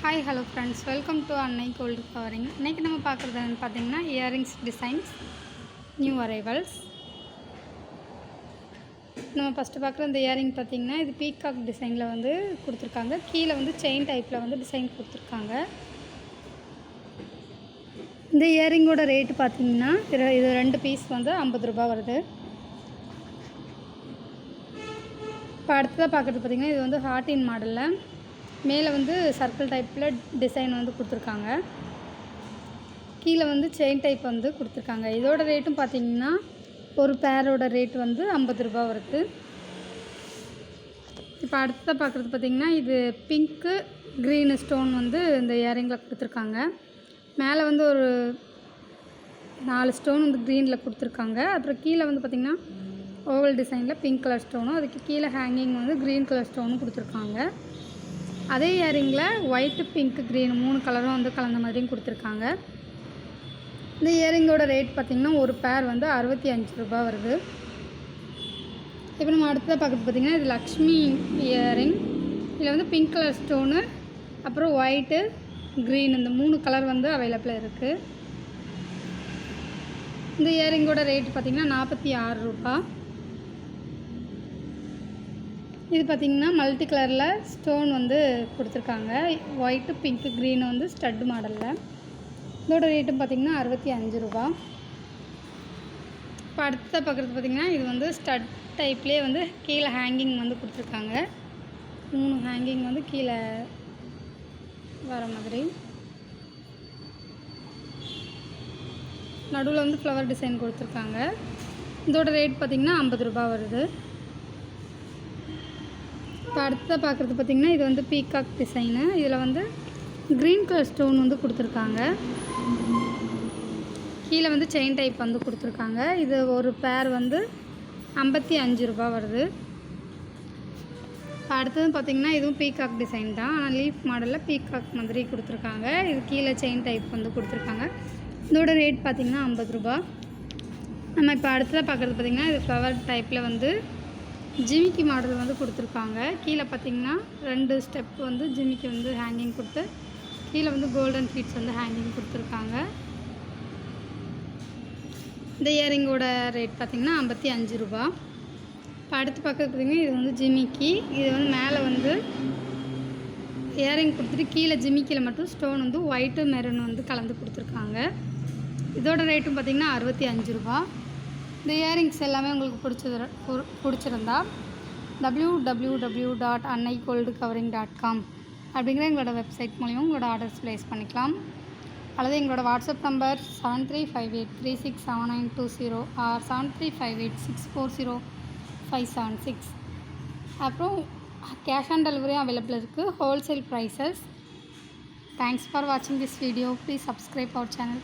Hi hello friends, welcome to அன்னை gold covering. இன்றைக்கி நம்ம பார்க்குறது பார்த்திங்கன்னா இயரிங்ஸ் டிசைன்ஸ் நியூ அரைவல்ஸ். நம்ம ஃபஸ்ட்டு பார்க்குற இந்த இயரிங் பார்த்திங்கன்னா இது பீகாக் டிசைனில் வந்து கொடுத்துருக்காங்க. கீழே வந்து செயின் டைப்பில் வந்து டிசைன் கொடுத்துருக்காங்க. இந்த இயரிங்கோட ரேட்டு பார்த்திங்கன்னா இது 2 பீஸ் வந்து 50 ரூபா வருது. இப்போ அடுத்ததாக பார்க்குறது பார்த்திங்கன்னா இது வந்து ஹார்டின் மாடலில் மேலே வந்து சர்க்கிள் டைப்பில் டிசைன் வந்து கொடுத்துருக்காங்க. கீழே வந்து செயின் டைப் வந்து கொடுத்துருக்காங்க. இதோட ரேட்டும் பார்த்திங்கன்னா ஒரு பேரோட ரேட் வந்து 50 ரூபா வருது. இப்போ அடுத்ததாக பார்க்குறது பார்த்திங்கன்னா இது பிங்க்கு க்ரீனு ஸ்டோன் வந்து இந்த இயரிங்கில் கொடுத்துருக்காங்க. மேலே வந்து ஒரு 4 ஸ்டோன் வந்து க்ரீனில் கொடுத்துருக்காங்க. அப்புறம் கீழே வந்து பார்த்திங்கன்னா ஓவல் டிசைனில் பிங்க் கலர் ஸ்டோனும், அதுக்கு கீழே ஹேங்கிங் வந்து க்ரீன் கலர் ஸ்டோனும் கொடுத்துருக்காங்க. அதே இயரிங்கில் ஒயிட்டு பிங்க்கு க்ரீன் 3 கலரும் வந்து கலந்த மாதிரியும் கொடுத்துருக்காங்க. இந்த இயரிங்கோட ரேட் பார்த்திங்கன்னா ஒரு பேர் வந்து 65 ரூபா வருது. இப்போ நம்ம அடுத்ததாக பார்க்குறது பார்த்திங்கன்னா இது லக்ஷ்மி இயரிங். இதில் வந்து பிங்க் கலர் ஸ்டோனு, அப்புறம் ஒயிட்டு க்ரீன் இந்த 3 கலர் வந்து அவைலபிள் இருக்குது. இந்த இயரிங்கோட ரேட் பார்த்திங்கன்னா 46 ரூபா. இது பார்த்திங்கன்னா மல்டி கலரில் ஸ்டோன் வந்து கொடுத்துருக்காங்க. ஒயிட்டு பிங்க்கு க்ரீன் வந்து ஸ்டட்டு மாடலில். இதோட ரேட்டும் பார்த்திங்கன்னா 65 ரூபா. இப்போ அடுத்த பார்க்குறது பார்த்திங்கன்னா இது வந்து ஸ்டட் டைப்லேயே வந்து கீழே ஹேங்கிங் வந்து கொடுத்துருக்காங்க. 3 ஹேங்கிங் வந்து கீழே வர மாதிரி. நடுவில் வந்து ஃப்ளவர் டிசைன் கொடுத்துருக்காங்க. இதோட ரேட் பார்த்திங்கன்னா 50 ரூபா வருது. இப்போ அடுத்ததாக பார்க்குறது பார்த்திங்கன்னா இது வந்து பீகாக் டிசைனு. இதில் வந்து க்ரீன் கலர் ஸ்டோன் வந்து கொடுத்துருக்காங்க. கீழே வந்து செயின் டைப் வந்து கொடுத்துருக்காங்க. இது ஒரு பேர் வந்து 55 ரூபா வருது. இப்போ அடுத்தது பார்த்திங்கன்னா இதுவும் பீகாக் டிசைன் தான், ஆனால் லீஃப் மாடலில் பீகாக் மாதிரி கொடுத்துருக்காங்க. இது கீழே செயின் டைப் வந்து கொடுத்துருக்காங்க. இதோட ரேட் பார்த்திங்கன்னா 50 ரூபா. நம்ம இப்போ அடுத்ததாக பார்க்குறது பார்த்திங்கன்னா இது ஃப்ளவர் டைப்பில் வந்து ஜிமிக்கி மாடல் வந்து கொடுத்துருக்காங்க. கீழே பார்த்திங்கன்னா 2 ஸ்டெப் வந்து ஜிமிக்கி வந்து ஹேங்கிங் கொடுத்து கீழே வந்து கோல்டன் ஃபீட்ஸ் வந்து ஹேங்கிங் கொடுத்துருக்காங்க. இந்த இயரிங்கோட ரேட் பார்த்திங்கன்னா 55 ரூபா. இப்போ அடுத்து பார்க்குறது பார்த்திங்கன்னா இது வந்து ஜிமிக்கி. இது வந்து மேலே வந்து இயரிங் கொடுத்துட்டு கீழே ஜிமிக்கியில் மட்டும் ஸ்டோன் வந்து ஒயிட்டு மெரூன் வந்து கலந்து கொடுத்துருக்காங்க. இதோட ரேட்டும் பார்த்திங்கன்னா 65 ரூபா. இந்த இயரிங்ஸ் எல்லாமே உங்களுக்கு பிடிச்சிருந்தா www.annaigoldcovering.com அப்படிங்கிற எங்களோட வெப்சைட் மூலிமா உங்களோட ஆர்டர்ஸ் ப்ளேஸ் பண்ணிக்கலாம். அல்லது எங்களோட வாட்ஸ்அப் நம்பர் 7358367920 ஆர் 7358640576. அப்புறம் கேஷ் ஆன் டெலிவரியும் அவைலபிள் இருக்குது. Wholesale prices. தேங்க்ஸ் ஃபார் வாட்சிங் this video. Please subscribe our channel.